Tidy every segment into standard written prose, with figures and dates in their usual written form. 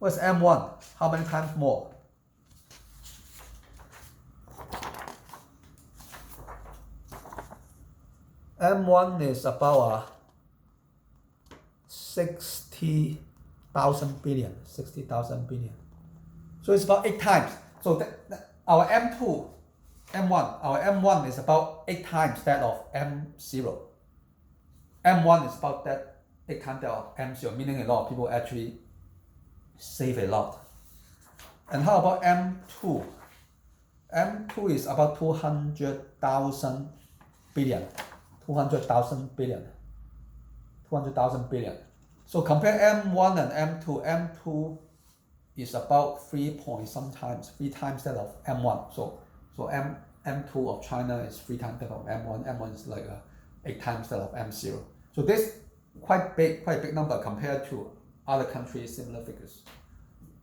What's M1? How many times more? M1 is about 60,000 billion. So it's about 8 times. So our M2, M1, our M1 is about 8 times that of M0. M1 is about that 8 times that of M0, meaning a lot of people actually save a lot. And how about M2? M2 is about 200,000 billion. 200,000 billion. So compare M1 and M2. M2 is about 3 times that of M1. So M2 of China is 3 times that of M1. M1 is like 8 times that of M0. So this quite big number compared to other countries' similar figures.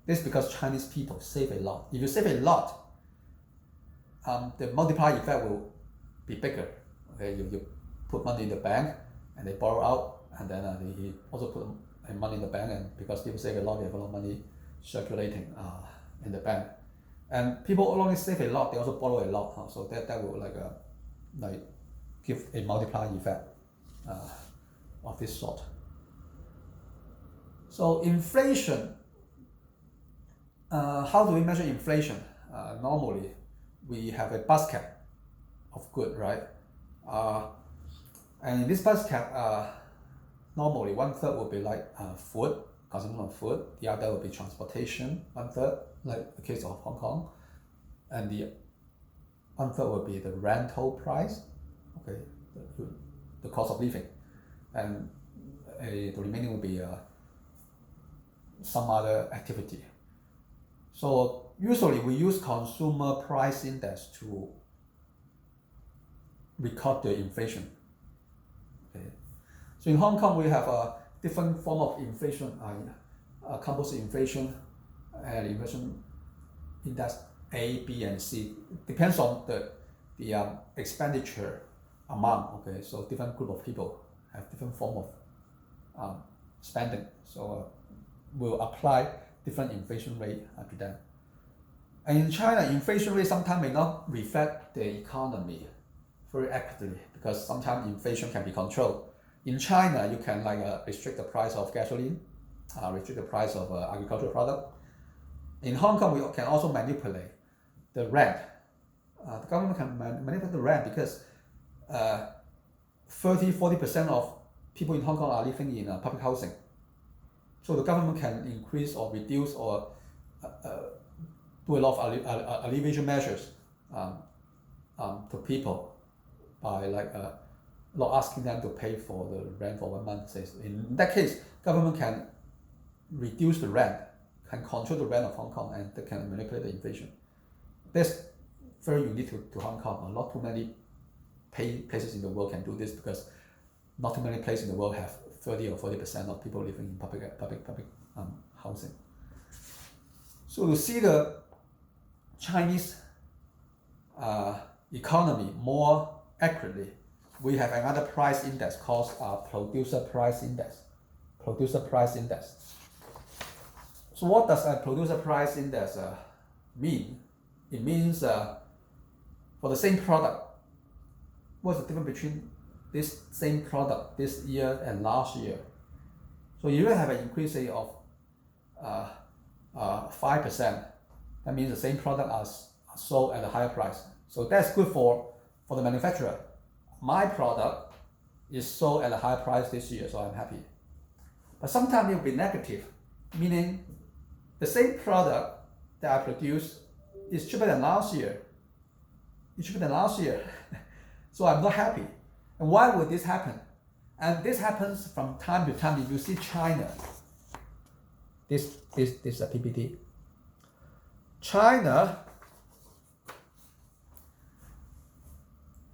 This is because Chinese people save a lot. If you save a lot, the multiplier effect will be bigger. Okay, you put money in the bank and they borrow out, and then he also put money in the bank, and because people save a lot, they have a lot of money circulating in the bank. And people not only save a lot, they also borrow a lot. So that will like give a multiplier effect of this sort. So inflation, how do we measure inflation? Normally, we have a basket of goods, right? And in this basket, normally 1/3 will be like food, consumption of food. The other will be transportation, 1/3, like the case of Hong Kong. And the 1/3 will be the rental price, okay, the cost of living. And the remaining will be some other activity. So usually we use consumer price index to record the inflation. Okay. So in Hong Kong we have a different form of inflation, composite inflation and inflation index A, B, and C. It depends on the expenditure amount. Okay, so different group of people have different form of spending. So we'll apply different inflation rate to them. And in China, inflation rate sometimes may not reflect the economy very accurately, because sometimes inflation can be controlled. In China, you can restrict the price of gasoline, restrict the price of agricultural product. In Hong Kong, we can also manipulate the rent. The government can manipulate the rent because 30-40% of people in Hong Kong are living in public housing. So the government can increase or reduce or do a lot of alleviation measures to people by not asking them to pay for the rent for 1 month. In that case, government can reduce the rent, can control the rent of Hong Kong, and they can manipulate the inflation. That's very unique to Hong Kong. Not too many places in the world can do this, because not too many places in the world have 30 or 40% of people living in public housing. So to see the Chinese economy more accurately, we have another price index called producer price index. So what does a producer price index mean? It means for the same product, what's the difference between this same product this year and last year? So you will have an increase of 5%. That means the same product are sold at a higher price. So that's good for the manufacturer. My product is sold at a higher price this year, so I'm happy. But sometimes it will be negative, meaning the same product that I produce is cheaper than last year. So I'm not happy. And why would this happen? And this happens from time to time. If you see China, this is a PPT. China,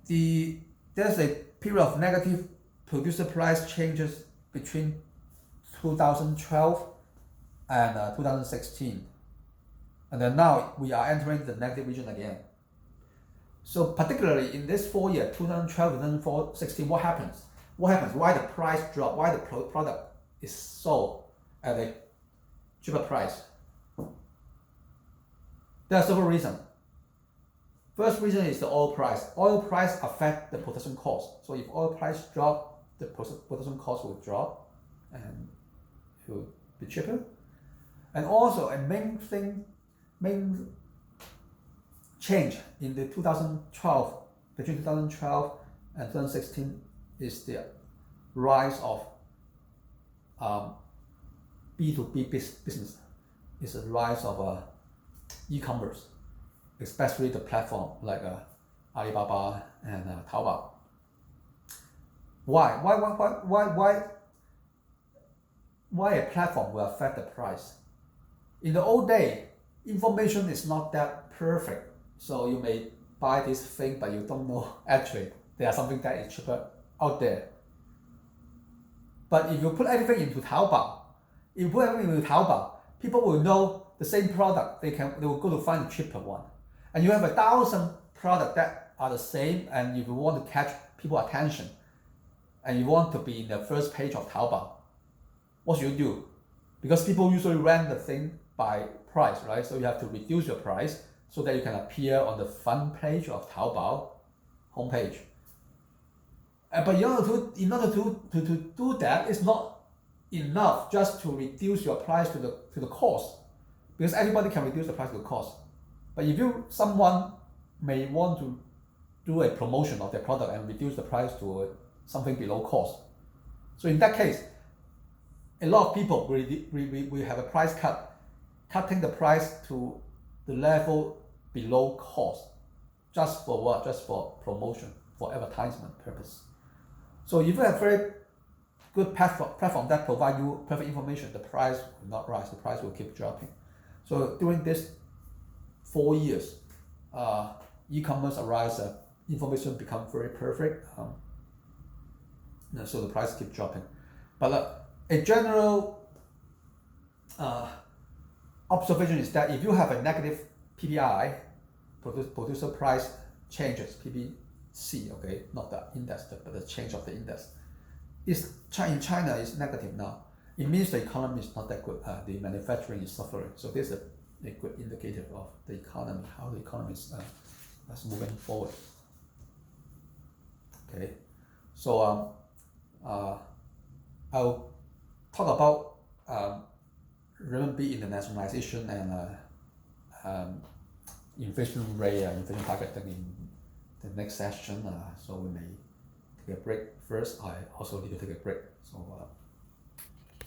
there's a period of negative producer price changes between 2012 and 2016. And then now we are entering the negative region again. So particularly in this 4 years, 2012 to 2016, what happens? Why the price drop? Why the product is sold at a cheaper price? There are several reasons. First reason is the oil price. Oil price affects the production cost. So if oil price drop, the production cost will drop and it will be cheaper. And also a main change in the 2012, between 2012 and 2016 is the rise of B2B business. It's a rise of e-commerce, especially the platform like Alibaba and Taobao. Why a platform will affect the price? In the old day, information is not that perfect, so you may buy this thing, but you don't know actually there's something that is cheaper out there. But if you put everything into Taobao, people will know the same product. They will go to find a cheaper one. And you have 1,000 products that are the same, and if you want to catch people's attention, and you want to be in the first page of Taobao, what should you do? Because people usually rank the thing by price, right? So you have to reduce your price so that you can appear on the front page of Taobao homepage. But in order to do that, it's not enough just to reduce your price to the cost, because everybody can reduce the price to the cost. But if someone may want to do a promotion of their product and reduce the price to something below cost, so in that case, a lot of people will have a price cut, cutting the price to the level below cost, just for what? Just for promotion, for advertisement purpose. So if you have very good platform that provide you perfect information, the price will not rise, the price will keep dropping. So during this 4 years, e-commerce arise, information become very perfect, so the price keep dropping. But a general observation is that if you have a negative PPI, producer price changes, PPC, okay, not the index, but the change of the index, in China is negative now. It means the economy is not that good. The manufacturing is suffering. So this is a good indicator of the economy, how the economy is moving forward. Okay, so I'll talk about renminbi internationalization and inflation rate, inflation targeting in the next session. So we may take a break first. I also need to take a break. So